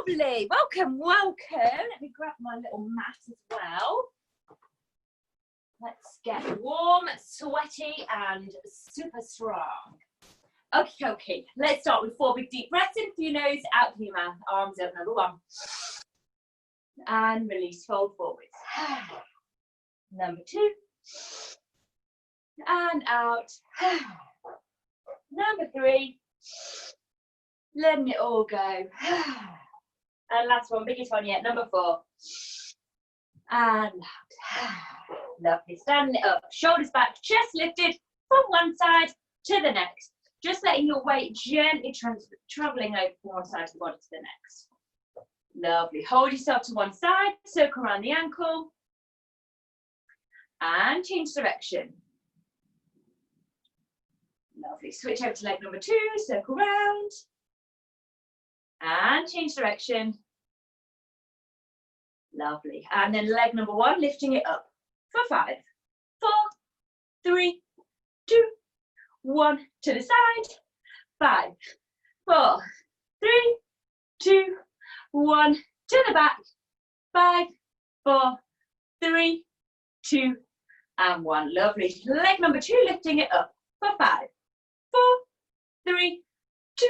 Lovely. Welcome, welcome. Let me grab my little mat as well. Let's get warm, sweaty, and super strong. Okay. Let's start with 4 big deep breaths in through your nose, out through your mouth. Arms up, number 1. And release, fold forwards. Number 2. And out. Number 3. Letting it all go. And last one, biggest one yet, number 4. And out. Lovely. Standing it up, shoulders back, chest lifted from one side to the next. Just letting your weight gently traveling over from one side of the body to the next. Lovely. Hold yourself to one side, circle around the ankle, and change direction. Lovely. Switch over to leg number 2, circle round, and change direction. Lovely. And then leg number 1, lifting it up for 5, 4, 3, 2, 1, to the side. 5, 4, 3, 2, 1, to the back. 5, 4, 3, 2, and 1. Lovely. Leg number 2, lifting it up for 5, 4, 3, 2,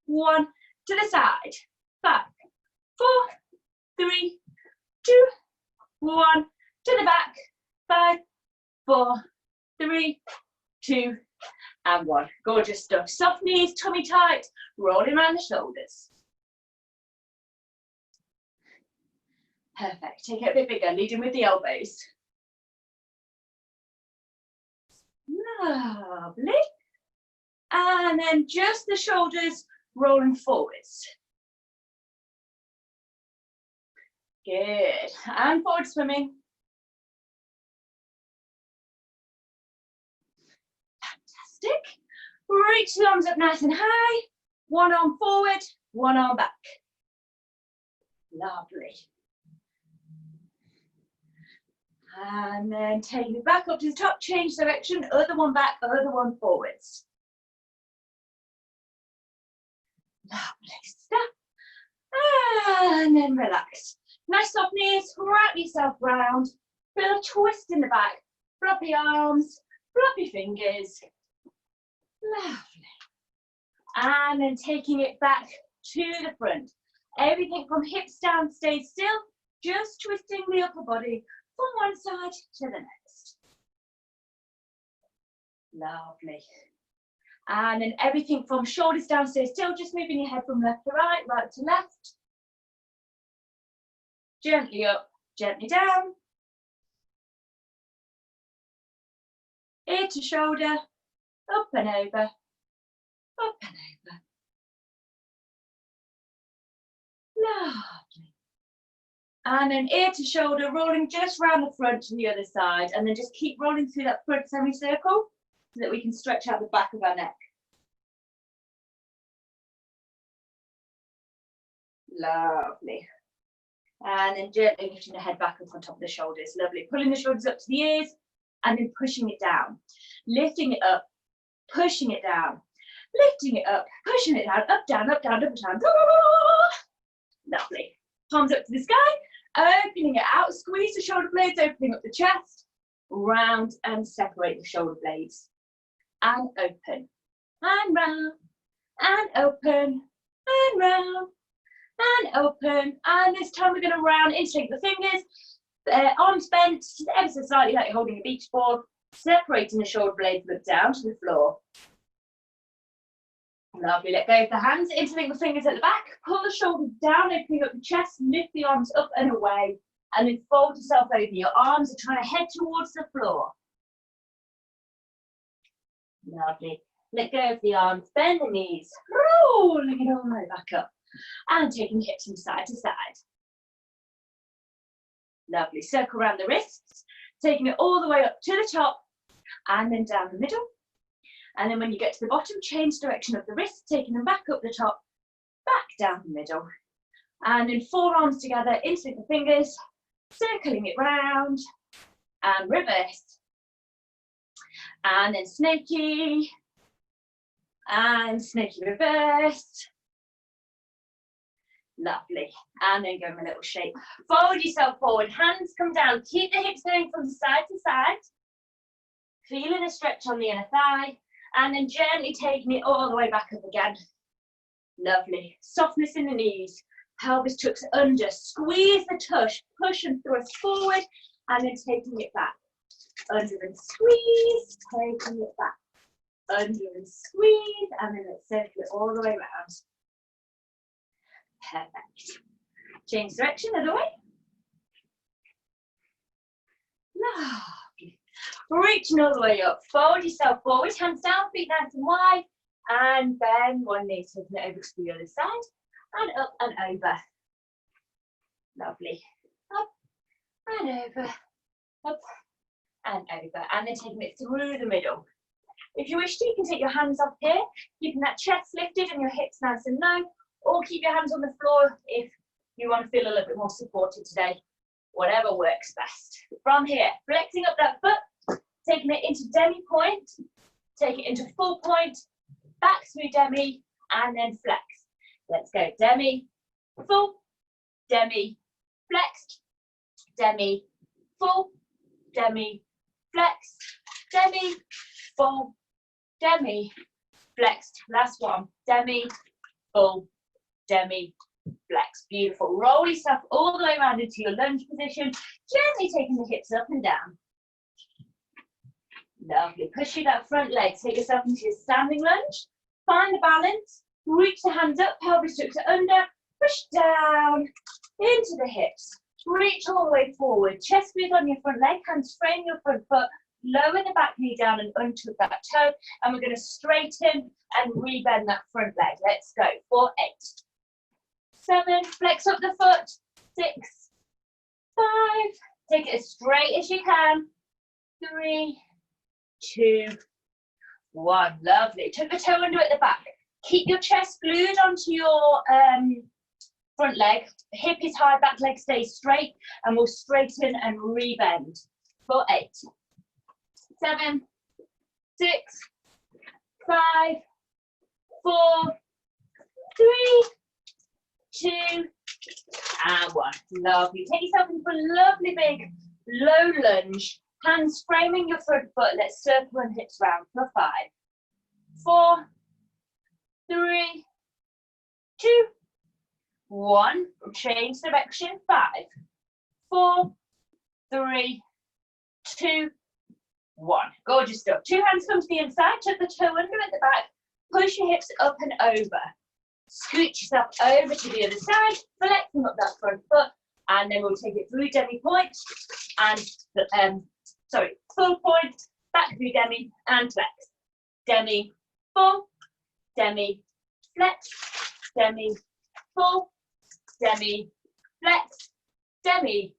1, to the side. 5, 4, 3, 2, 1, to the back. 5, 4, 3, 2, and 1. Gorgeous stuff. Soft knees, tummy tight, rolling around the shoulders. Perfect. Take it a bit bigger, leading with the elbows. Lovely. And then just the shoulders rolling forwards. Good. And forward swimming. Fantastic. Reach the arms up nice and high. One arm forward, one arm back. Lovely. And then take it back up to the top, change direction, other one back, other one forwards. Lovely stuff. And then relax. Nice soft knees, wrap yourself round, feel a twist in the back, floppy arms, floppy fingers. Lovely. And then taking it back to the front. Everything from hips down stays still, just twisting the upper body from one side to the next. Lovely. And then everything from shoulders down stays still, just moving your head from left to right, right to left. Gently up, gently down. Ear to shoulder, up and over, up and over. Lovely. And then ear to shoulder, rolling just round the front to the other side, and then just keep rolling through that front semicircle so that we can stretch out the back of our neck. Lovely. And then gently lifting the head back up on top of the shoulders. Lovely. Pulling the shoulders up to the ears and then pushing it down. Lifting it up, pushing it down. Lifting it up, pushing it down, up, down, up, down, up, down. Lovely. Palms up to the sky, opening it out. Squeeze the shoulder blades, opening up the chest. Round and separate the shoulder blades. And open. And round. And open. And round. And open, and this time we're going to round, interlink the fingers, arms bent, ever so slightly like you're holding a beach ball, separating the shoulder blades, look down to the floor. Lovely, let go of the hands, interlink the fingers at the back, pull the shoulders down, opening up the chest, lift the arms up and away, and then fold yourself over. Your arms are trying to head towards the floor. Lovely, let go of the arms, bend the knees, rolling it all the way back up. And taking hips from side to side. Lovely. Circle around the wrists, taking it all the way up to the top and then down the middle. And then when you get to the bottom, change direction of the wrists, taking them back up the top, back down the middle. And then forearms together, interlink the fingers, circling it round and reverse. And then snaky and snaky reverse. Lovely. And then go in a little shape. Fold yourself forward, hands come down. Keep the hips going from side to side. Feeling a stretch on the inner thigh. And then gently taking it all the way back up again. Lovely. Softness in the knees. Pelvis tucks under. Squeeze the tush. Push and thrust forward. And then taking it back. Under and squeeze. Taking it back. Under and squeeze. And then let's circle it all the way around. Perfect. Change direction, other way. Lovely. Reaching all the way up. Fold yourself forward. Hands down, feet nice and wide. And bend one knee, taking it over to the other side. And up and over. Lovely. Up and over. Up and over. And then taking it through the middle. If you wish to, you can take your hands up here, keeping that chest lifted and your hips nice and low. Or keep your hands on the floor if you want to feel a little bit more supported today. Whatever works best. From here, flexing up that foot, taking it into demi point, take it into full point, back through demi, and then flex. Let's go. Demi, full, demi, flex, demi, full, demi, flex, demi, full, demi, flexed. Last one. Demi, full, demi, flex. Beautiful. Roll yourself all the way around into your lunge position, gently taking the hips up and down. Lovely. Pushing that front leg, take yourself into your standing lunge. Find the balance, reach the hands up, pelvis tucks under, push down into the hips. Reach all the way forward, chest squeeze on your front leg, hands frame your front foot, lower the back knee down and untuck that toe, and we're going to straighten and rebend that front leg. Let's go. 4, 8, 7, flex up the foot, 6, 5, take it as straight as you can, 3, 2, 1. Lovely. Tuck the toe under at the back. Keep your chest glued onto your front leg. Hip is high, back leg stays straight, and we'll straighten and rebend. 4, 8, 7, 6, 5, 4, 3, 2, and 1. Lovely. Take yourself into a lovely big low lunge. Hands framing your front foot. Let's circle and hips round for 5, 4, 3, 2, 1. Change direction. 5, 4, 3, 2, 1. Gorgeous stuff. 2 hands come to the inside. Tuck the toe under at the back. Push your hips up and over. Scoot yourself over to the other side. Flexing up that front foot. And then we'll take it through demi point and full point, back through demi and flex. Demi, full, demi, flex, demi, full, demi, flex, demi,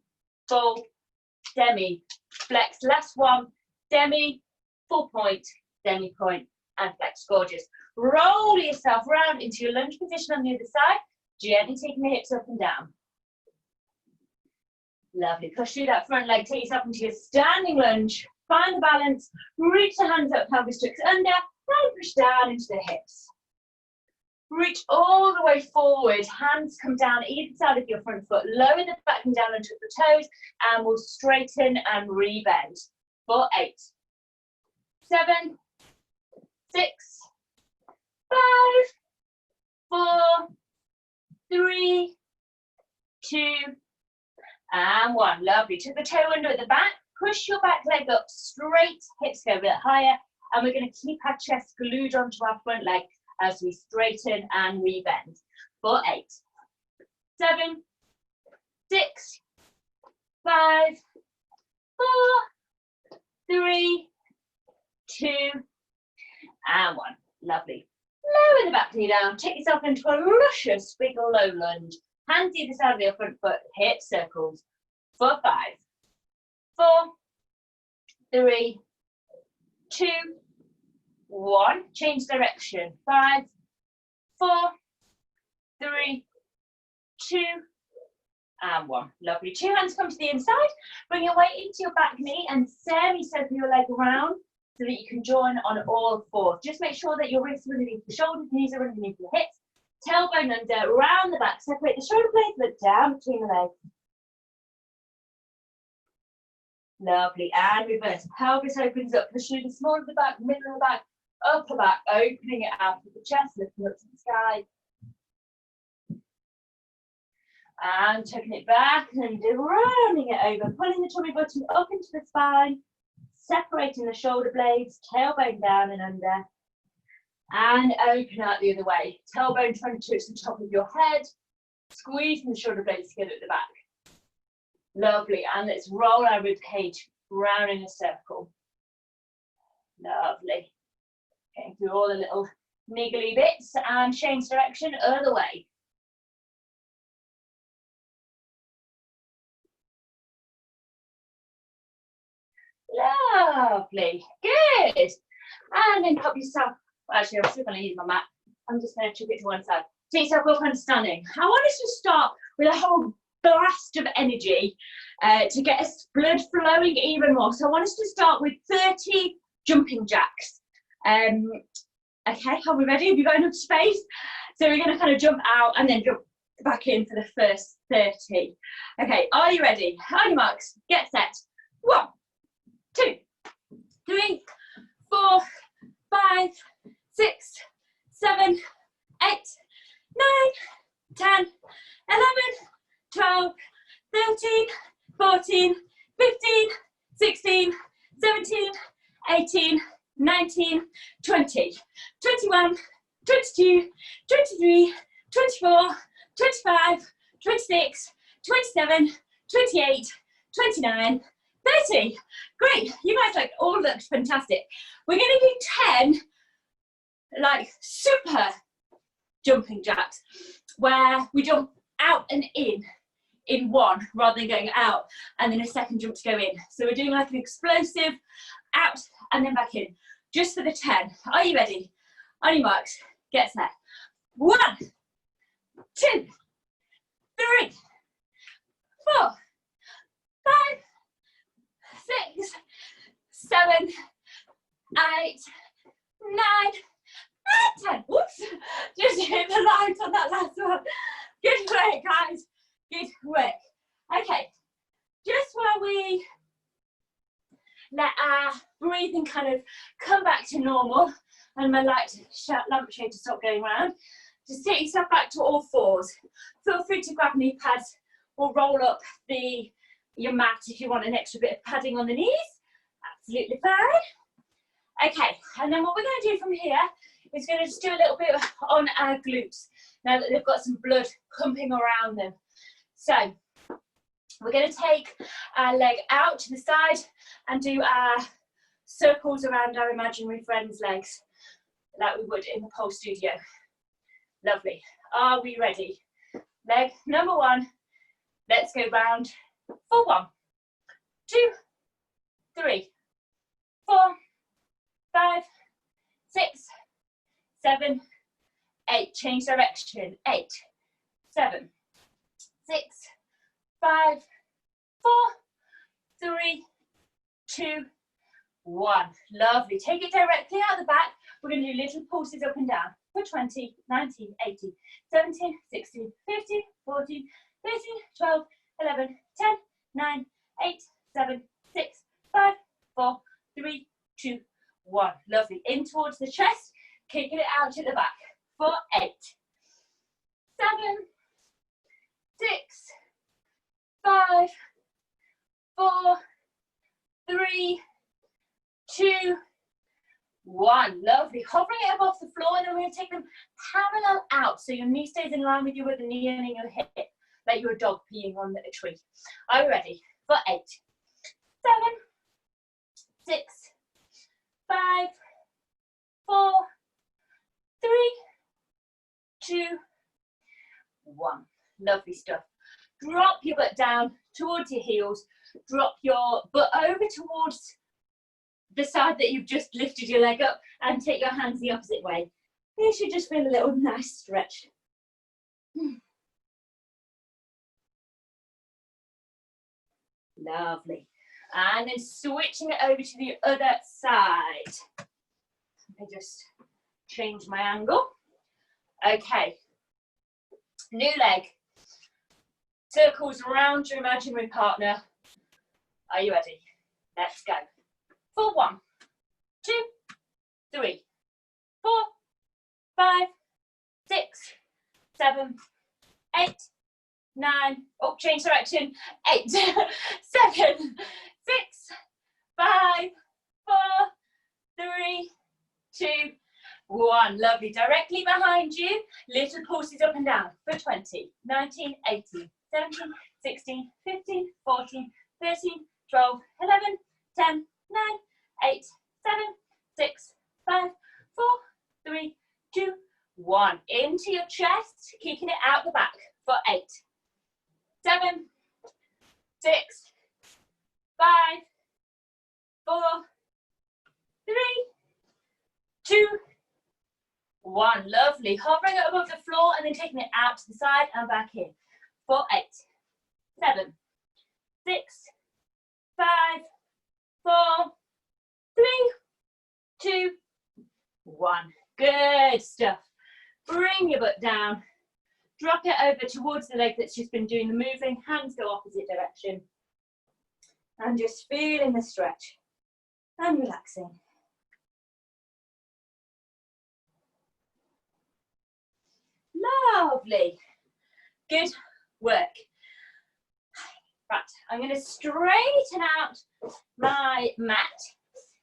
full, demi, flex. Last one, demi, full point, demi point, and flex. Gorgeous. Roll yourself round into your lunge position on the other side, gently taking the hips up and down. Lovely. Push through that front leg, take yourself into your standing lunge. Find the balance, reach the hands up, pelvis tucks under, and push down into the hips. Reach all the way forward, hands come down either side of your front foot, lower the back and down onto the toes, and we'll straighten and rebend. 4, 8, 7, 6, 5, 4, 3, 2, and 1. Lovely. Tuck the toe under at the back. Push your back leg up straight. Hips go a bit higher. And we're going to keep our chest glued onto our front leg as we straighten and rebend. 4, 8, 7, 6, 5, 4, 3, 2, and 1. Lovely. Lower the back knee down. Take yourself into a luscious big low lunge. Hands either side of your front foot, hip circles. 4, 5, 4, 3, 2, 1. Change direction. 5, 4, 3, 2, and 1. Lovely. 2 hands come to the inside. Bring your weight into your back knee and semi-circle your leg around so that you can join on all 4. Just make sure that your wrists are underneath the shoulders, knees are underneath your hips. tailbone under, round the back, separate the shoulder blades, but down between the legs. Lovely, and reverse. Pelvis opens up, pushing the small of the back, middle of the back, upper back, opening it out of the chest, lifting up to the sky. And taking it back and rounding it over, pulling the tummy button up into the spine, separating the shoulder blades, tailbone down and under. And open out the other way. Tailbone trying to touch the top of your head, squeezing the shoulder blades together at the back. Lovely, and let's roll our rib cage round in a circle. Lovely. Getting through all the little niggly bits and change direction other way. Lovely, good. And then pop yourself, actually I'm still going to use my mat. I'm just going to chuck it to one side. Take yourself up and standing. I want us to start with a whole blast of energy to get us blood flowing even more. So I want us to start with 30 jumping jacks. Okay, are we ready? Have you got enough space? So we're going to kind of jump out and then jump back in for the first 30. Okay, are you ready? On your marks, get set. 1, 2, 3, 4, 5, 6, 7, 8, 9, 10, 11, 12, 13, 14, 15, 16, 17, 18, 19, 20, 21, 22, 23, 24, 25, 26, 27, 28, 29, 30. Great, you guys all looked fantastic. We're going to do 10 like super jumping jacks where we jump out and in one rather than going out and then a second jump to go in. So we're doing like an explosive out and then back in, just for the 10. Are you ready? On your marks, get set. 1, 2, 3, 4, 5, 6, 7, 8, 9, and 10. Whoops, just hit the lines on that last one. Good work, guys. Good work. Okay, just while we let our breathing kind of come back to normal and my lampshade to stop going round, just take yourself back to all fours. Feel free to grab knee pads or roll up your mat if you want an extra bit of padding on the knees. Absolutely fine. Okay, and then what we're going to do from here is going to just do a little bit on our glutes now that they've got some blood pumping around them. So we're going to take our leg out to the side and do our circles around our imaginary friend's legs like we would in the pole studio. Lovely. Are we ready? Leg number 1. Let's go round for 1, 2, 3, 4, 5, 6, 7, 8. Change direction. 8, 7, 6, 5, 4, 3, 2, 1. Lovely. Take it directly out the back. We're going to do little pulses up and down for 20, 19, 18, 17, 16, 15, 14, 13, 12, 11, 10, 9, 8, 7, 6, 5, 4, 3, 2, 1. Lovely. In towards the chest, kicking it out to the back for 8, 7, 6, 5, 4, 3, 2, 1. Lovely. Hovering it above the floor, and then we're going to take them parallel out so your knee stays in line with you with the knee and your hip, like you're a dog peeing on a tree. Are you ready? For 8, 7, 6, 5, 4, 3, 2, 1. Lovely stuff. Drop your butt down towards your heels. Drop your butt over towards the side that you've just lifted your leg up and take your hands the opposite way. You should just feel a little nice stretch. Lovely. And then switching it over to the other side. Let me just change my angle. Okay. New leg. Circles around your imaginary partner. Are you ready? Let's go. For 1, 2, 3, 4, 5, 6, 7, 8, 9. Oh, change direction. 8, 7, 6, 5, 4, 3, 2, 1. Lovely. Directly behind you. Little pulses up and down for 20, 19, 18, 17, 16, 15, 14, 13, 12, 11, 10, 9, 8, 7, 6, 5, 4, 3, 2, 1. Into your chest, kicking it out the back for 8, 7, 6, 5, 4, 3, 2, 1. Lovely. Hovering it above the floor and then taking it out to the side and back in for 8, 7, 6, 5, 4, 3, 2, 1. Good stuff. Bring your butt down. Drop it over towards the leg that's just been doing the moving. Hands go opposite direction. And just feeling the stretch and relaxing. Lovely. Good work. Right, I'm going to straighten out my mat.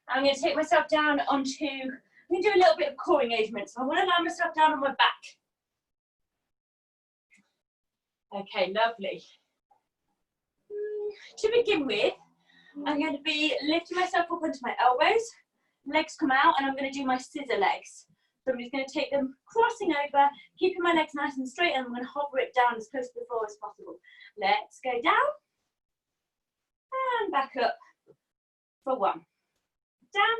I'm going to take myself down onto, I'm going to do a little bit of core engagement. So I want to lie myself down on my back. Okay, lovely. To begin with, I'm going to be lifting myself up onto my elbows, legs come out, and I'm going to do my scissor legs. So I'm just going to take them crossing over, keeping my legs nice and straight, and I'm going to hover it down as close to the floor as possible. Let's go down, and back up for 1. Down,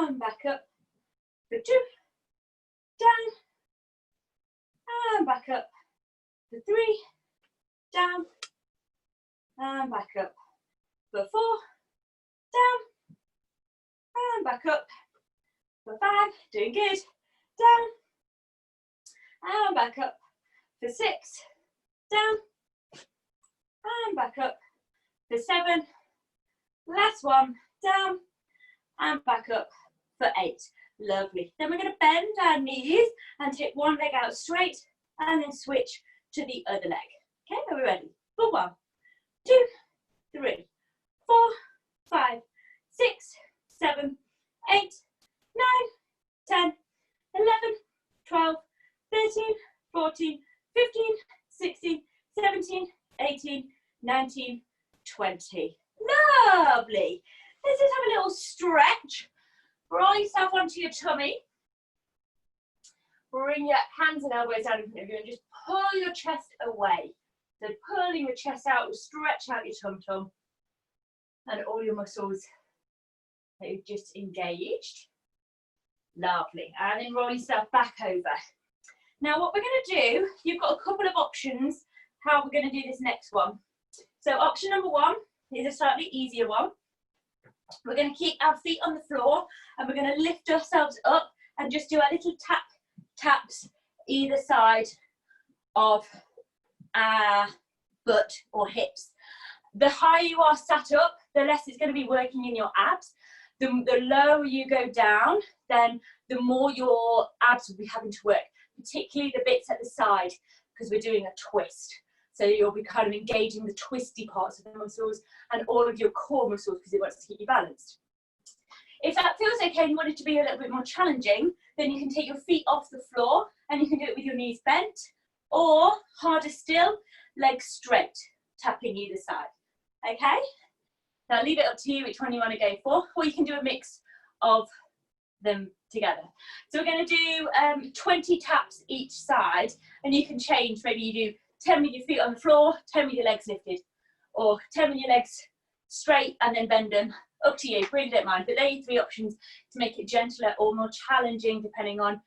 and back up for 2. Down, and back up for 3. Down, and back up for 4. Down, and back up for 5. Doing good. Down, and back up for 6. Down, and back up for 7. Last one. Down, and back up for 8. Lovely. Then we're going to bend our knees and take one leg out straight and then switch to the other leg. Okay, are we ready? For 1, 2, 3, 4, 5, 6, 7, 8, 9, 10, 11, 12, 13, 14, 15, 16, 17, 18, 19, 20. Lovely. Let's just have a little stretch. Roll yourself onto your tummy. Bring your hands and elbows down in front of you and just pull your chest away. So pulling your chest out will stretch out your tum-tum and all your muscles that you've just engaged. Lovely. And then roll yourself back over. Now what we're going to do, you've got a couple of options how we're going to do this next one. So option number 1 is a slightly easier one. We're going to keep our feet on the floor and we're going to lift ourselves up and just do our little taps either side of our butt or hips. The higher you are sat up, the less it's going to be working in your abs. The lower you go down, then the more your abs will be having to work, particularly the bits at the side, because we're doing a twist. So you'll be kind of engaging the twisty parts of the muscles and all of your core muscles because it wants to keep you balanced. If that feels okay and you want it to be a little bit more challenging, then you can take your feet off the floor and you can do it with your knees bent, or harder still, legs straight, tapping either side. Okay? Now I'll leave it up to you which one you want to go for, or you can do a mix of them together. So we're going to do 20 taps each side, and you can change. Maybe you do 10 with your feet on the floor, 10 with your legs lifted, or 10 with your legs straight and then bend them. Up to you, really don't mind. But there are your 3 options to make it gentler or more challenging depending on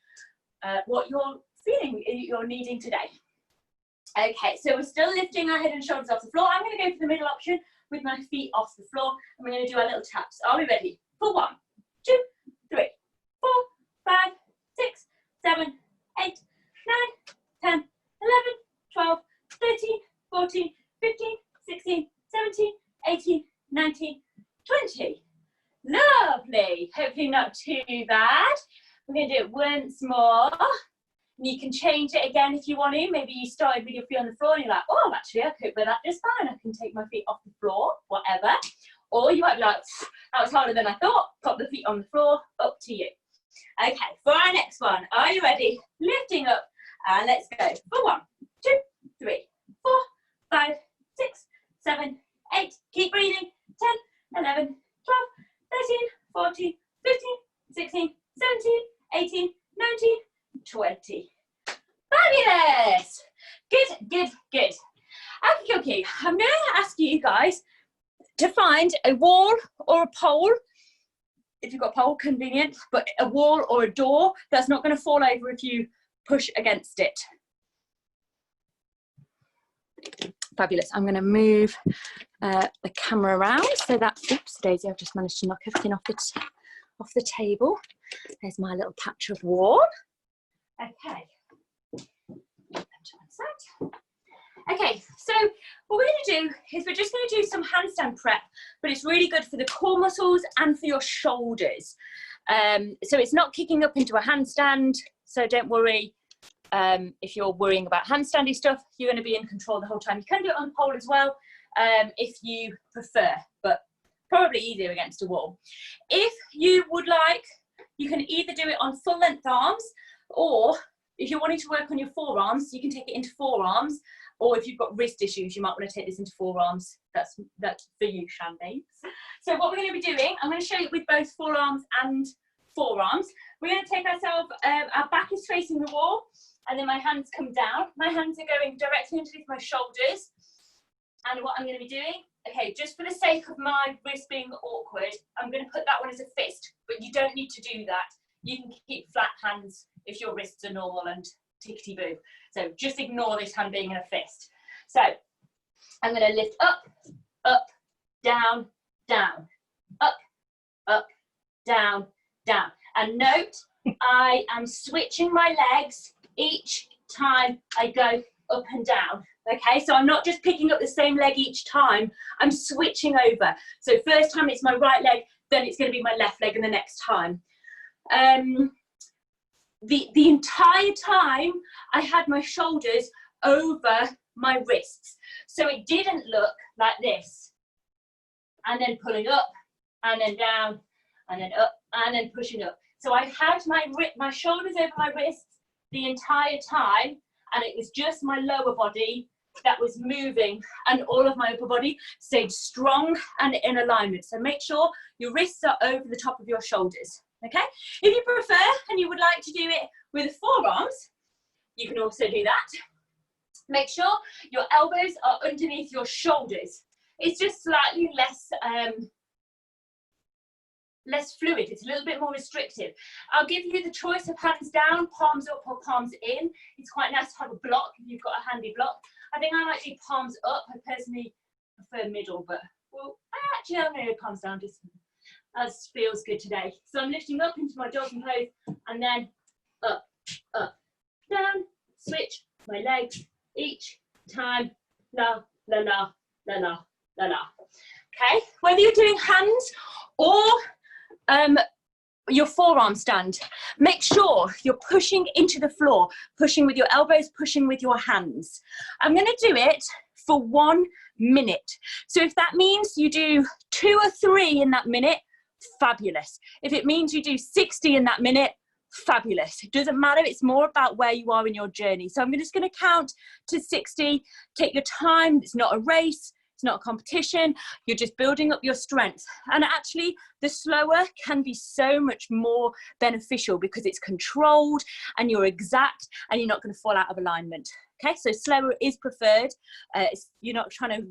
what you're feeling, you're needing today. Okay, so we're still lifting our head and shoulders off the floor. I'm going to go for the middle option with my feet off the floor, and we're going to do our little taps. Are we ready? For 1, 2, 3, 4, 5, 6, 7, 8, 9, 14, 15, 16, 17, 18, 19, 20. Lovely. Hopefully not too bad. We're going to do it once more. You can change it again if you want to. Maybe you started with your feet on the floor and you're like, oh, actually, I cope with that just fine. I can take my feet off the floor, whatever. Or you might be like, that was harder than I thought. Pop the feet on the floor, up to you. Okay, for our next one, are you ready? Lifting up, and let's go. For 1, 2, 3, 4, 5, 6, 7, 8. Keep breathing. 10, 11, 12, 13, 14, 15, 16, 17, 18, 19, 20. Fabulous. Good, good, good. Okay, I'm going to ask you guys to find a wall or a pole, if you've got a pole, convenient, but a wall or a door that's not going to fall over if you push against it. Fabulous. I'm going to move the camera around so that, oops, Daisy, I've just managed to knock everything off the table. There's my little patch of wall. Okay. Okay, so what we're going to do is we're just going to do some handstand prep, but it's really good for the core muscles and for your shoulders. So it's not kicking up into a handstand, so don't worry if you're worrying about handstandy stuff. You're going to be in control the whole time. You can do it on the pole as well if you prefer, but probably easier against a wall. If you would like, you can either do it on full length arms, or if you're wanting to work on your forearms, you can take it into forearms. Or if you've got wrist issues, you might want to take this into forearms. That's for you, Shandy. So what we're going to be doing, I'm going to show you with both forearms and forearms. We're going to take ourselves, our back is facing the wall, and then my hands come down. My hands are going directly underneath my shoulders. And what I'm going to be doing, okay, just for the sake of my wrist being awkward, I'm going to put that one as a fist, but you don't need to do that. You can keep flat hands if your wrists are normal and tickety-boo. So just ignore this hand being in a fist. So I'm going to lift up, up, down, down, up, up, down, down. And note, I am switching my legs each time I go up and down. Okay, so I'm not just picking up the same leg each time, I'm switching over. So first time it's my right leg, then it's going to be my left leg, and the next time. The entire time I had my shoulders over my wrists. So it didn't look like this. And then pulling up, and then down, and then up, and then pushing up. So I had my shoulders over my wrists the entire time, and it was just my lower body that was moving, and all of my upper body stayed strong and in alignment. So make sure your wrists are over the top of your shoulders. Okay, if you prefer and you would like to do it with the forearms, you can also do that. Make sure your elbows are underneath your shoulders. It's just slightly less fluid. It's a little bit more restrictive. I'll give you the choice of hands down, palms up or palms in. It's quite nice to have a block if you've got a handy block. I think I might do palms up. I personally prefer middle, but well, actually I'm going to go palms down just as feels good today. So I'm lifting up into my jogging pose, and then up, up, down, switch my legs each time. La, la, la, la, la, la, la. Okay, whether you're doing hands or your forearm stand, make sure you're pushing into the floor, pushing with your elbows, pushing with your hands. I'm going to do it for 1 minute. So if that means you do 2 or 3 in that minute, fabulous. If it means you do 60 in that minute, fabulous. It doesn't matter. It's more about where you are in your journey. So I'm just going to count to 60. Take your time. It's not a race. It's not a competition. You're just building up your strength. And actually, the slower can be so much more beneficial because it's controlled and you're exact and you're not going to fall out of alignment. Okay, so slower is preferred. You're not trying to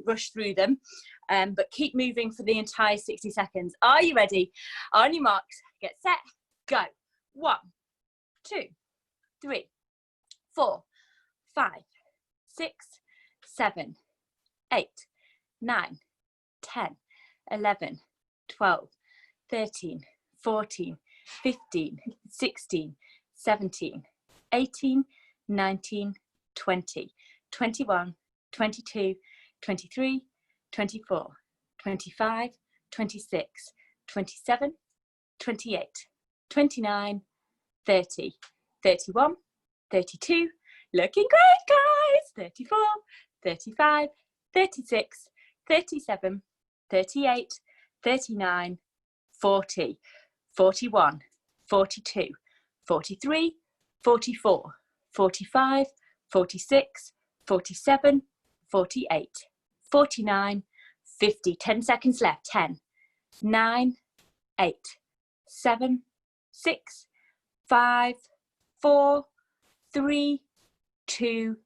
rush through them, but keep moving for the entire 60 seconds. Are you ready? On your marks, get set, go. 1, 2, 3, 4, 5, 6, 7, 8, 9, 10, 11, 12, 13, 14, 15, 16, 17, 18, 19, 20, 21, 22, 23, 24, 25, 26, 27, 28, 29, 30, 31, 32, looking great guys, 34, 35, 36, 37, 38, 39, 40, 41, 42, 43, 44, 45, 46, 47, 48, 49, 50. 10 seconds left. 10, 9, 8, 7, 6, 5, 4, 3, 2,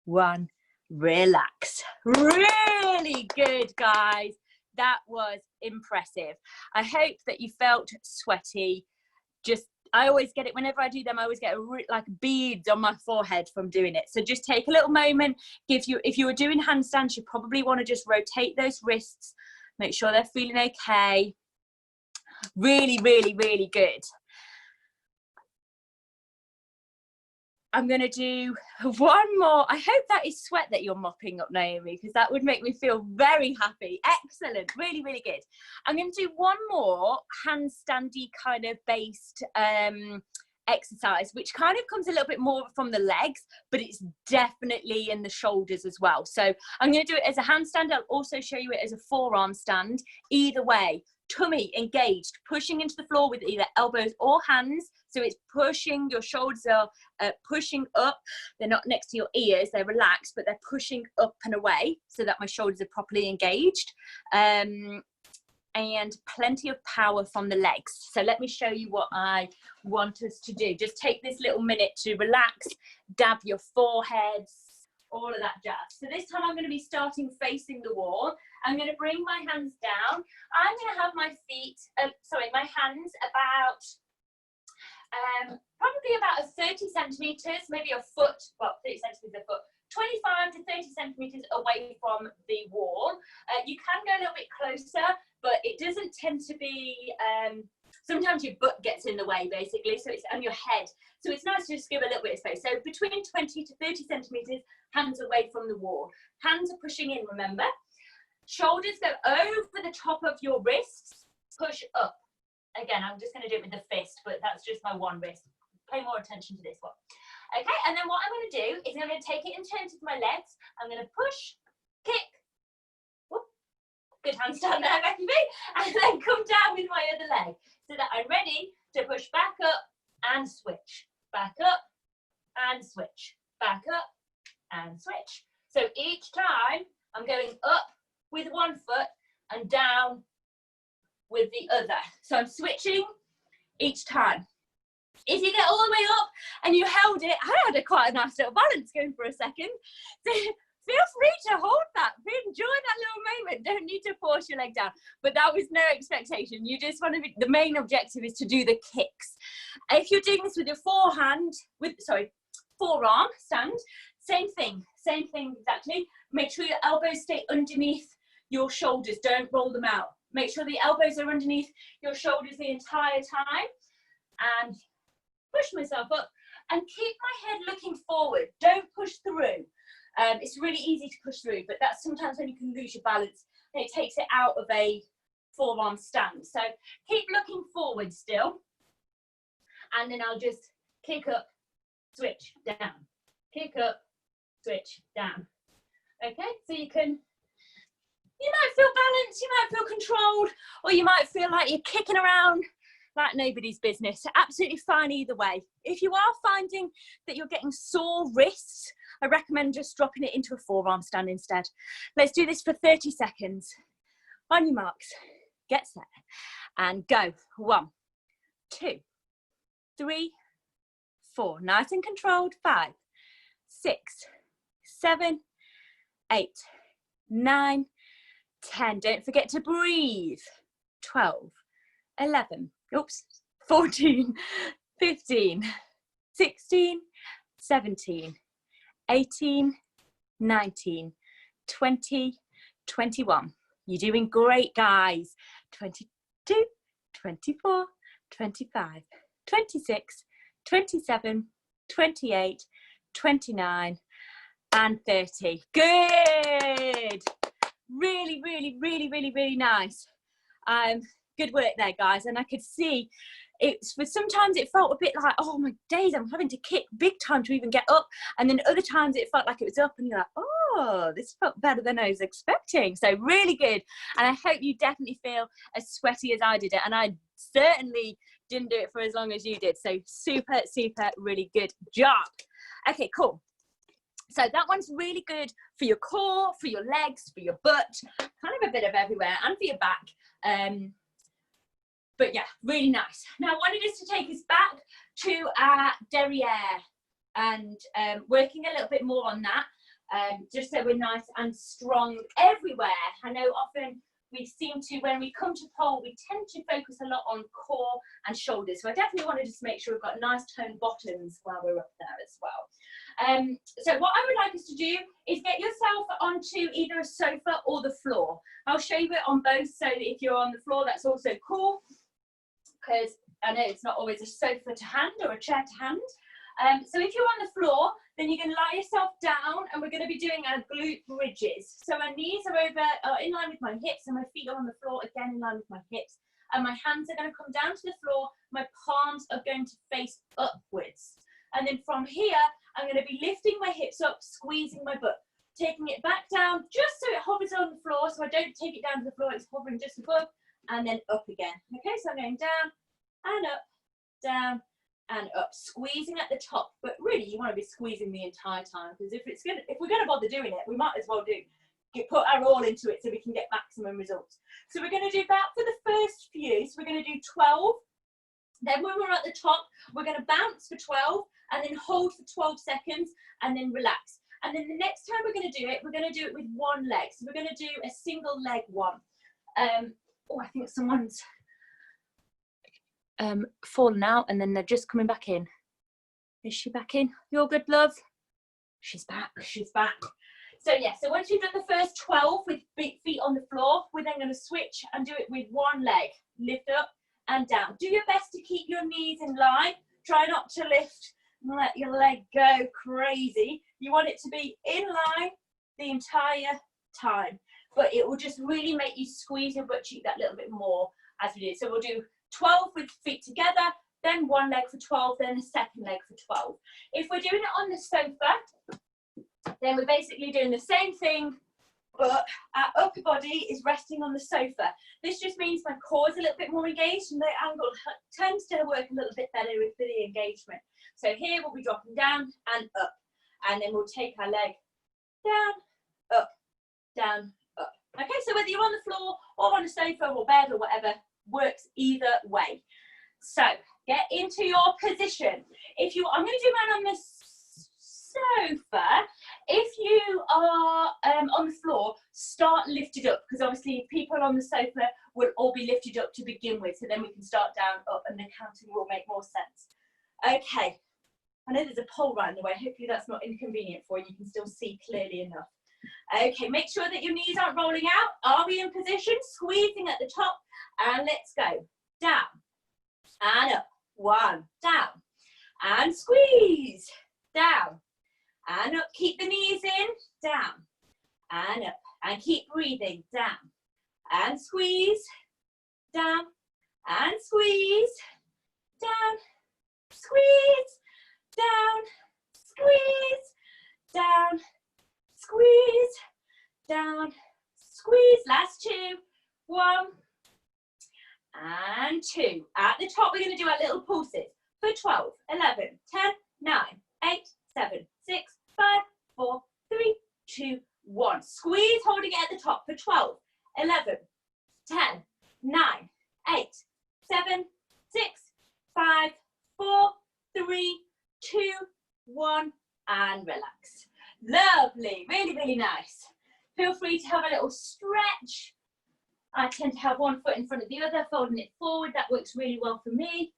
1. Relax. Really good, guys. That was impressive. I hope that you felt sweaty. I always get it whenever I do them. I always get like beads on my forehead from doing it. So just take a little moment. If you were doing handstands, you probably want to just rotate those wrists, make sure they're feeling okay. Really, really, really good. I'm going to do one more. I hope that is sweat that you're mopping up, Naomi, because that would make me feel very happy. Excellent. Really, really good. I'm going to do one more handstandy kind of based exercise, which kind of comes a little bit more from the legs, but it's definitely in the shoulders as well. So I'm going to do it as a handstand. I'll also show you it as a forearm stand. Either way, tummy engaged, pushing into the floor with either elbows or hands. So it's pushing, your shoulders are pushing up. They're not next to your ears, they're relaxed, but they're pushing up and away so that my shoulders are properly engaged. And plenty of power from the legs. So let me show you what I want us to do. Just take this little minute to relax, dab your foreheads, all of that jazz. So this time I'm going to be starting facing the wall. I'm going to bring my hands down. I'm going to have my feet, my hands about, probably about 30 centimetres, maybe a foot, well, 30 centimetres a foot, 25 to 30 centimetres away from the wall. You can go a little bit closer, but it doesn't tend to be, sometimes your butt gets in the way basically, so it's on your head. So it's nice to just give a little bit of space. So between 20 to 30 centimetres, hands away from the wall. Hands are pushing in, remember. Shoulders go over the top of your wrists, push up. Again, I'm just going to do it with the fist, but that's just my one wrist. Pay more attention to this one. Okay, and then what I'm going to do is I'm going to take it in terms of my legs. I'm going to push, kick, whoop, good handstand there, Becky B, and then come down with my other leg so that I'm ready to push back up and switch, back up and switch, back up and switch. So each time I'm going up with one foot and down with the other. So I'm switching each time. If you get all the way up and you held it, I had quite a nice little balance going for a second. So feel free to hold that. Enjoy that little moment. Don't need to force your leg down. But that was no expectation. You just want to be, the main objective is to do the kicks. If you're doing this with your forearm stand, same thing exactly. Make sure your elbows stay underneath your shoulders. Don't roll them out. Make sure the elbows are underneath your shoulders the entire time. And push myself up and keep my head looking forward. Don't push through. It's really easy to push through, but that's sometimes when you can lose your balance and it takes it out of a forearm stand. So keep looking forward still. And then I'll just kick up, switch, down. Kick up, switch, down. Okay, so you might feel balanced, you might feel controlled, or you might feel like you're kicking around like nobody's business. Absolutely fine either way. If you are finding that you're getting sore wrists, I recommend just dropping it into a forearm stand instead. Let's do this for 30 seconds. On your marks, get set, and go. 1, 2, 3, 4. Nice and controlled. 5, 6, 7, 8, 9, 10. Don't forget to breathe. 12, 11, 14, 15, 16, 17, 18, 19, 20, 21. You're doing great, guys. 22, 24, 25, 26, 27, 28, 29, and 30. Good. Really, really, really, really, really nice. Good work there, guys. And I could see sometimes it felt a bit like, oh my days, I'm having to kick big time to even get up. And then other times it felt like it was up and you're like, oh, this felt better than I was expecting. So really good. And I hope you definitely feel as sweaty as I did it. And I certainly didn't do it for as long as you did. So super, super, really good job. Okay, cool. So that one's really good for your core, for your legs, for your butt, kind of a bit of everywhere, and for your back. But yeah, really nice. Now I wanted us to take us back to our derriere and working a little bit more on that, just so we're nice and strong everywhere. I know often we seem to, when we come to pole, we tend to focus a lot on core and shoulders. So I definitely wanted to just make sure we've got nice toned bottoms while we're up there as well. So what I would like us to do is get yourself onto either a sofa or the floor. I'll show you it on both, so that if you're on the floor, that's also cool, because I know it's not always a sofa to hand or a chair to hand. So if you're on the floor, then you're going to lie yourself down, and we're going to be doing our glute bridges. So my knees are in line with my hips, and my feet are on the floor, again in line with my hips. And my hands are going to come down to the floor. My palms are going to face upwards. And then from here, I'm going to be lifting my hips up, squeezing my butt, taking it back down, just so it hovers on the floor. So I don't take it down to the floor, it's hovering just above, and then up again. Okay, so I'm going down and up, down and up, squeezing at the top. But really, you want to be squeezing the entire time, because if we're going to bother doing it, we might as well put our all into it so we can get maximum results. So we're going to do that for the first few. So we're going to do 12. Then when we're at the top, we're going to bounce for 12 and then hold for 12 seconds and then relax. And then the next time we're going to do it, we're going to do it with one leg. So we're going to do a single leg one. Oh, I think someone's fallen out and then they're just coming back in. Is she back in? You're good, love? She's back. She's back. So yeah, so once you've done the first 12 with feet on the floor, we're then going to switch and do it with one leg. Lift up and down. Do your best to keep your knees in line. Try not to lift and let your leg go crazy. You want it to be in line the entire time, but it will just really make you squeeze your butt cheek that little bit more as we do. So we'll do 12 with feet together, then one leg for 12, then a second leg for 12. If we're doing it on the sofa, then we're basically doing the same thing, but our upper body is resting on the sofa. This just means my core is a little bit more engaged, and the angle tends to work a little bit better with the engagement. So here we'll be dropping down and up, and then we'll take our leg down, up, down, up. Okay, so whether you're on the floor or on a sofa or bed or whatever, works either way. So get into your position. I'm going to do mine on the sofa. If you are on the floor, start lifted up, because obviously people on the sofa will all be lifted up to begin with, so then we can start down, up, and the counting will make more sense. Okay, I know there's a pole right in the way. Hopefully that's not inconvenient for you. You can still see clearly enough. Okay, make sure that your knees aren't rolling out. Are we in position? Squeezing at the top, and let's go. Down and up. One, down and squeeze. Down and up. Keep the knees in. Down and up, and keep breathing. Down and squeeze. Down and squeeze. Down, squeeze. Down, squeeze. Down, squeeze. Down, squeeze. Last two. 1 and 2. At the top, we're going to do our little pulses for 12, 11, 10, 9, 8, 7, 6, 5, 4, 3, 2, 1. Squeeze, holding it at the top for 12, 11, 10, 9, 8, 7, 6, 5, 4, 3, 2, 1, and relax. Lovely, really, really nice. Feel free to have a little stretch. I tend to have one foot in front of the other, folding it forward. That works really well for me.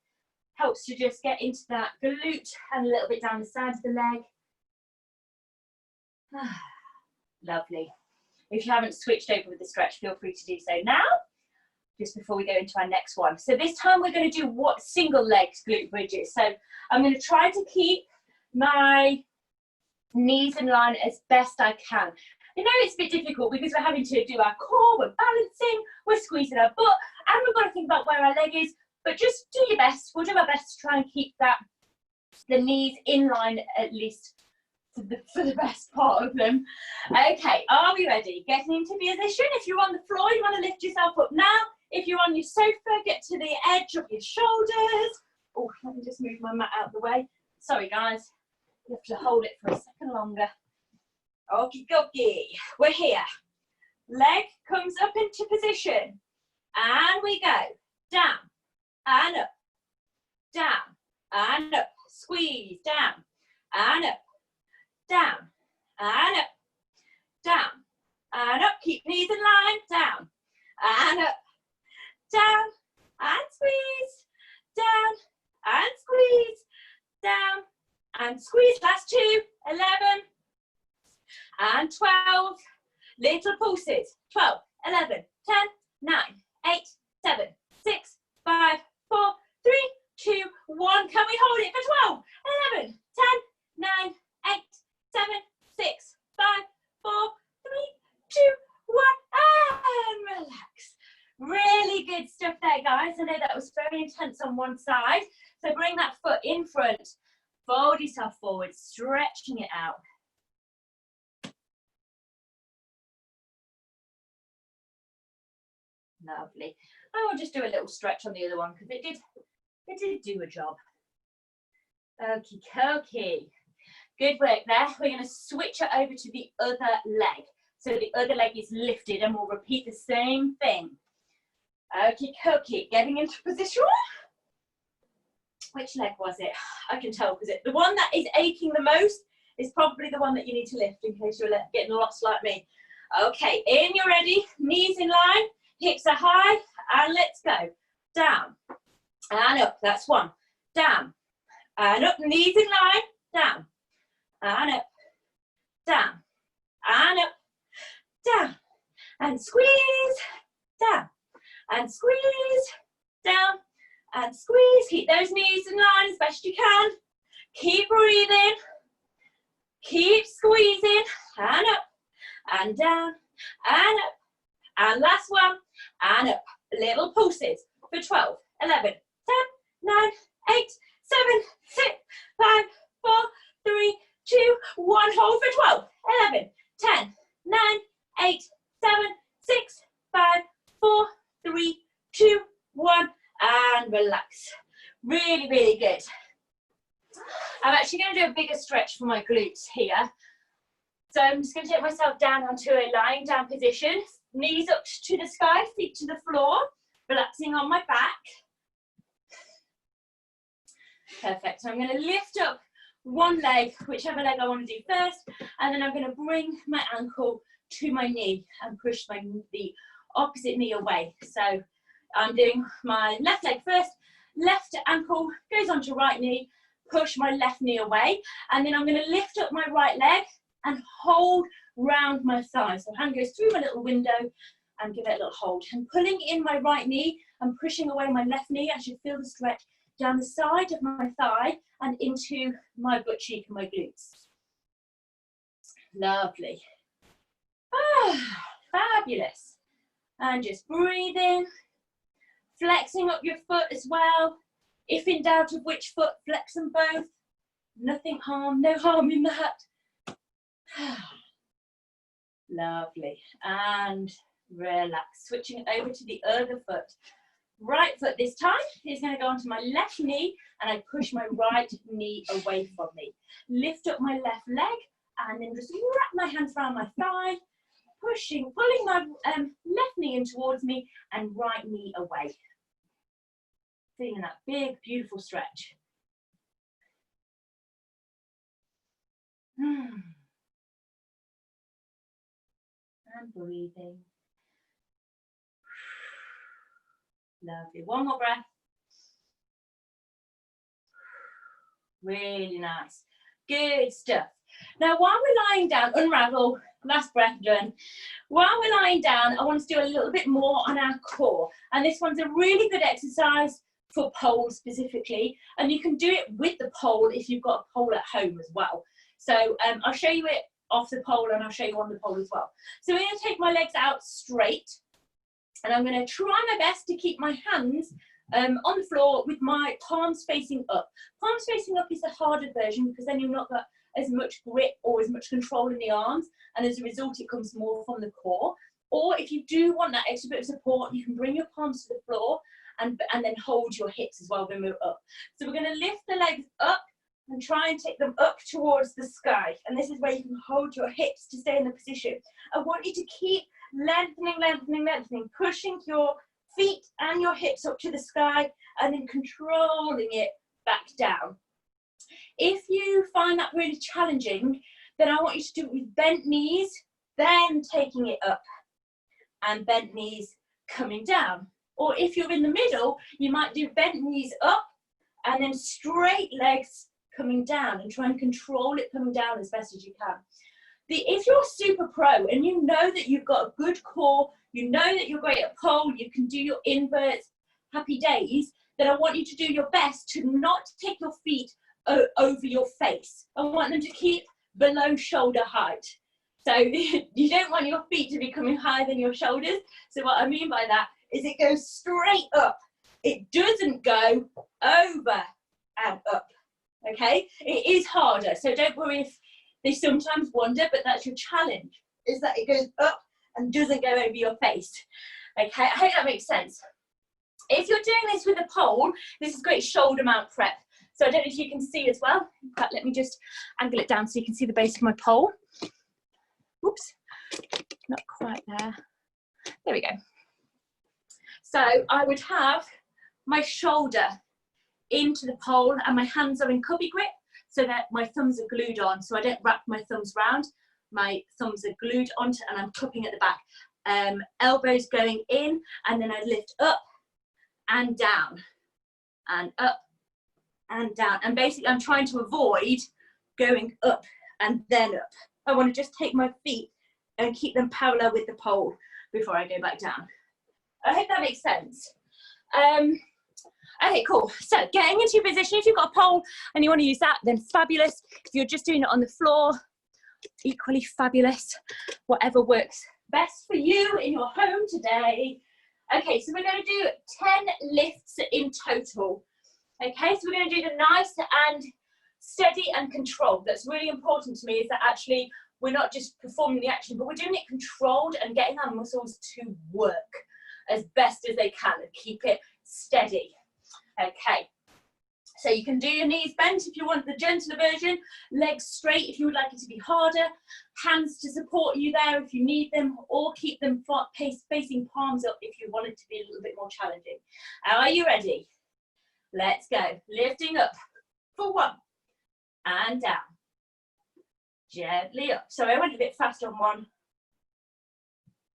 Helps to just get into that glute and a little bit down the side of the leg. Lovely. If you haven't switched over with the stretch, feel free to do so now, just before we go into our next one. So this time we're going to do single leg glute bridges. So I'm going to try to keep my Knees in line as best I can. I know it's a bit difficult because we're having to do our core, we're balancing, we're squeezing our butt, and we've got to think about where our leg is, but just do your best. We'll do our best to try and keep that, the knees in line at least for the best part of them. Okay, are we ready? Getting into position. If you're on the floor, you want to lift yourself up now. If you're on your sofa, get to the edge of your shoulders. Oh, let me just move my mat out of the way. Sorry, guys. You have to hold it for a second longer. Okie dokie. We're here. Leg comes up into position. And we go. Down and up. Down and up. Squeeze. Down and up. Down and up. Down and up. Keep knees in line. Down and up. Down and squeeze. Down and squeeze. Down and squeeze. Last 2. 11 and 12. Little pulses. 12, 11, 10, 9, 8, 7, 6, 5, 4, 3, 2, 1. Can we hold it for 12, 11, 10, 9, 8, 7, 6, 5, 4, 3, 2, 1, and relax. Really good stuff there, guys. I know that was very intense on one side. So bring that foot in front. Fold yourself forward, stretching it out. Lovely. I will just do a little stretch on the other one because it did do a job. Okie dokie. Good work there. We're going to switch it over to the other leg. So the other leg is lifted and we'll repeat the same thing. Okie dokie. Getting into position. Which leg was it? I can tell because the one that is aching the most is probably the one that you need to lift in case you're getting lost like me. Okay, in, you're ready. Knees in line, hips are high, and let's go. Down and up. That's 1. Down and up. Knees in line. Down and up. Down and up. Down and squeeze. Down and squeeze. Down and squeeze. Keep those knees in line as best you can. Keep breathing. Keep squeezing. And up and down and up. And last one. And up. Little pulses for 12, 11, 10, 9, 8, 7, 6, 5, 4, 3, 2, 1. Hold for 12, 11, 10, 9, 8, 7, 6, 5, 4, 3, 2, 1. And relax. Really, really good. I'm actually going to do a bigger stretch for my glutes here. So I'm just going to take myself down onto a lying down position. Knees up to the sky, feet to the floor. Relaxing on my back. Perfect. So I'm going to lift up one leg, whichever leg I want to do first. And then I'm going to bring my ankle to my knee and push the opposite knee away. So I'm doing my left leg first, left ankle goes onto right knee, push my left knee away, and then I'm going to lift up my right leg and hold round my thigh. So hand goes through my little window and give it a little hold. And pulling in my right knee and pushing away my left knee, I should feel the stretch down the side of my thigh and into my butt cheek and my glutes. Lovely. Ah, fabulous. And just breathing. Flexing up your foot as well. If in doubt of which foot, flex them both. Nothing harm, no harm in that. Lovely. And relax. Switching it over to the other foot. Right foot this time is going to go onto my left knee and I push my right knee away from me. Lift up my left leg and then just wrap my hands around my thigh. Pushing, pulling my left knee in towards me and right knee away. Feeling that big, beautiful stretch. And breathing. Lovely. One more breath. Really nice. Good stuff. Now, while we're lying down, unravel. Last breath done. While we're lying down, I want to do a little bit more on our core. And this one's a really good exercise for poles specifically. And you can do it with the pole if you've got a pole at home as well. So I'll show you it off the pole and I'll show you on the pole as well. So I'm going to take my legs out straight and I'm going to try my best to keep my hands on the floor with my palms facing up. Palms facing up is the harder version because then you've not got as much grip or as much control in the arms, and as a result it comes more from the core. Or if you do want that extra bit of support, you can bring your palms to the floor and then hold your hips as well when we're up. So we're going to lift the legs up and try and take them up towards the sky. And this is where you can hold your hips to stay in the position. I want you to keep lengthening, lengthening, lengthening, pushing your feet and your hips up to the sky and then controlling it back down. If you find that really challenging, then I want you to do it with bent knees, then taking it up, and bent knees coming down. Or if you're in the middle, you might do bent knees up and then straight legs coming down and try and control it coming down as best as you can. If you're super pro and you know that you've got a good core, you know that you're great at pole, you can do your inverts, happy days, then I want you to do your best to not take your feet over your face. I want them to keep below shoulder height. So you don't want your feet to be coming higher than your shoulders. So what I mean by that is it goes straight up. It doesn't go over and up, okay? It is harder, so don't worry if they sometimes wonder, but that's your challenge, is that it goes up and doesn't go over your face, okay? I hope that makes sense. If you're doing this with a pole, this is great shoulder mount prep. So I don't know if you can see as well. In fact, let me just angle it down so you can see the base of my pole. Oops, not quite there. There we go. So I would have my shoulder into the pole and my hands are in cubby grip so that my thumbs are glued on. So I don't wrap my thumbs round. My thumbs are glued onto and I'm cupping at the back. Elbows going in and then I lift up and down and up and down. And basically I'm trying to avoid going up and then up. I want to just take my feet and keep them parallel with the pole before I go back down. I hope that makes sense. Okay, cool. So getting into your position, if you've got a pole and you want to use that, then fabulous. If you're just doing it on the floor, equally fabulous. Whatever works best for you in your home today. Okay, so we're going to do 10 lifts in total. Okay, so we're going to do the nice and steady and controlled. That's really important to me, is that actually we're not just performing the action, but we're doing it controlled and getting our muscles to work as best as they can and keep it steady. Okay, so you can do your knees bent if you want the gentler version, legs straight if you would like it to be harder, hands to support you there if you need them, or keep them facing palms up if you want it to be a little bit more challenging. Are you ready? Let's go. Lifting up for 1 and down. Gently up. Sorry, I went a bit fast on 1.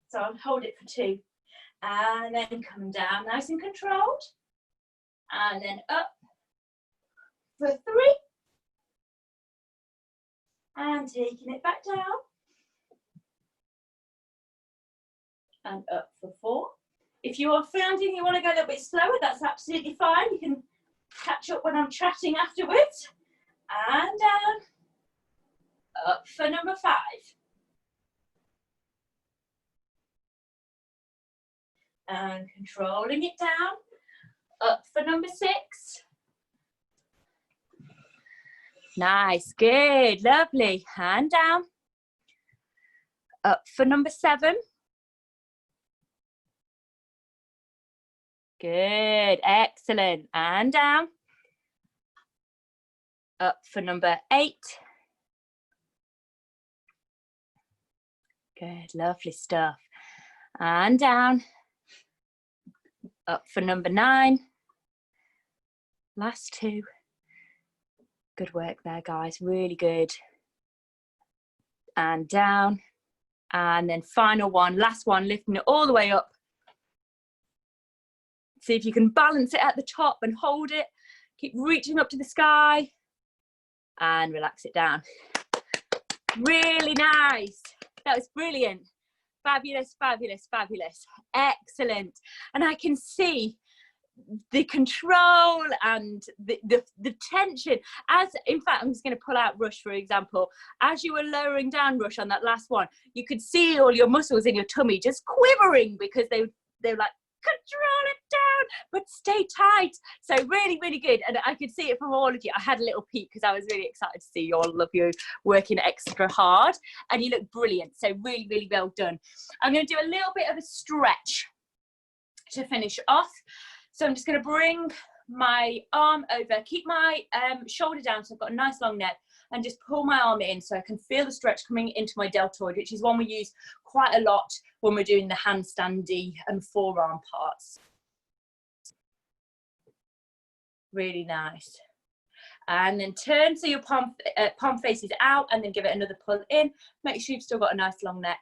So I'll hold it for 2. And then come down nice and controlled. And then up for 3. And taking it back down. And up for 4. If you are finding you want to go a little bit slower, that's absolutely fine. You can catch up when I'm chatting afterwards. And down. Up for number 5. And controlling it down. Up for number 6. Nice, good, lovely. Hand down. Up for number 7. Good, excellent. And down. Up for number 8. Good, lovely stuff. And down. Up for number 9. Last 2. Good work there, guys, really good. And down. And then final one, last one, lifting it all the way up. See if you can balance it at the top and hold it. Keep reaching up to the sky. And relax it down. Really nice. That was brilliant. Fabulous, fabulous, fabulous. Excellent. And I can see the control and the tension. As in fact, I'm just going to pull out Rush for example. As you were lowering down, Rush, on that last one, you could see all your muscles in your tummy just quivering because they were like, control it down, but stay tight. So really, really good. And I could see it from all of you. I had a little peek because I was really excited to see all of you working extra hard, and you look brilliant. So really, really well done. I'm going to do a little bit of a stretch to finish off. So I'm just going to bring my arm over, keep my shoulder down so I've got a nice long neck, and just pull my arm in so I can feel the stretch coming into my deltoid, which is one we use quite a lot when we're doing the handstandy and forearm parts. Really nice. And then turn so your palm faces out, and then give it another pull in. Make sure you've still got a nice long neck.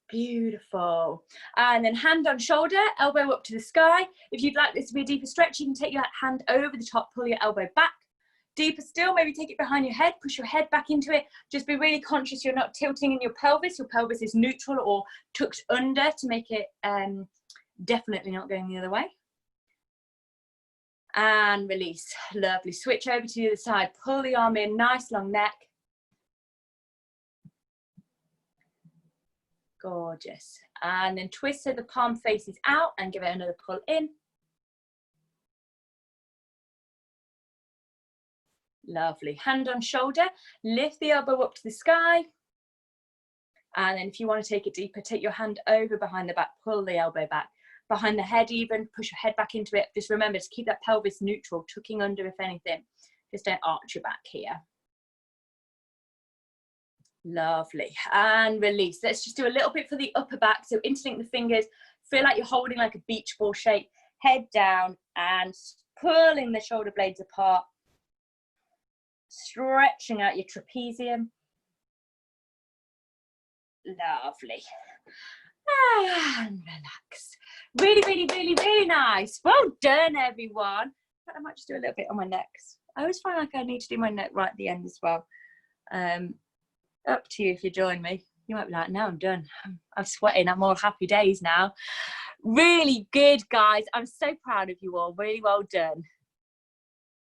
Beautiful. And then hand on shoulder, elbow up to the sky. If you'd like this to be a deeper stretch, you can take your hand over the top, pull your elbow back. Deeper still, maybe take it behind your head, push your head back into it. Just be really conscious you're not tilting in your pelvis. Your pelvis is neutral or tucked under to make it definitely not going the other way. And release. Lovely. Switch over to the other side. Pull the arm in, nice long neck. Gorgeous. And then twist so the palm faces out and give it another pull in. Lovely. Hand on shoulder, lift the elbow up to the sky. And then if you want to take it deeper, take your hand over behind the back, pull the elbow back. Behind the head even, push your head back into it. Just remember to keep that pelvis neutral, tucking under if anything. Just don't arch your back here. Lovely. And release. Let's just do a little bit for the upper back. So interlink the fingers, feel like you're holding like a beach ball shape, head down and pulling the shoulder blades apart, stretching out your trapezium. Lovely. And relax. Really, really, really, really nice. Well done, everyone. I might just do a little bit on my neck. I always find like I need to do my neck right at the end as well. Up to you if you join me. You might be like, no, I'm done. I'm sweating. I'm all happy days now. Really good, guys. I'm so proud of you all. Really well done.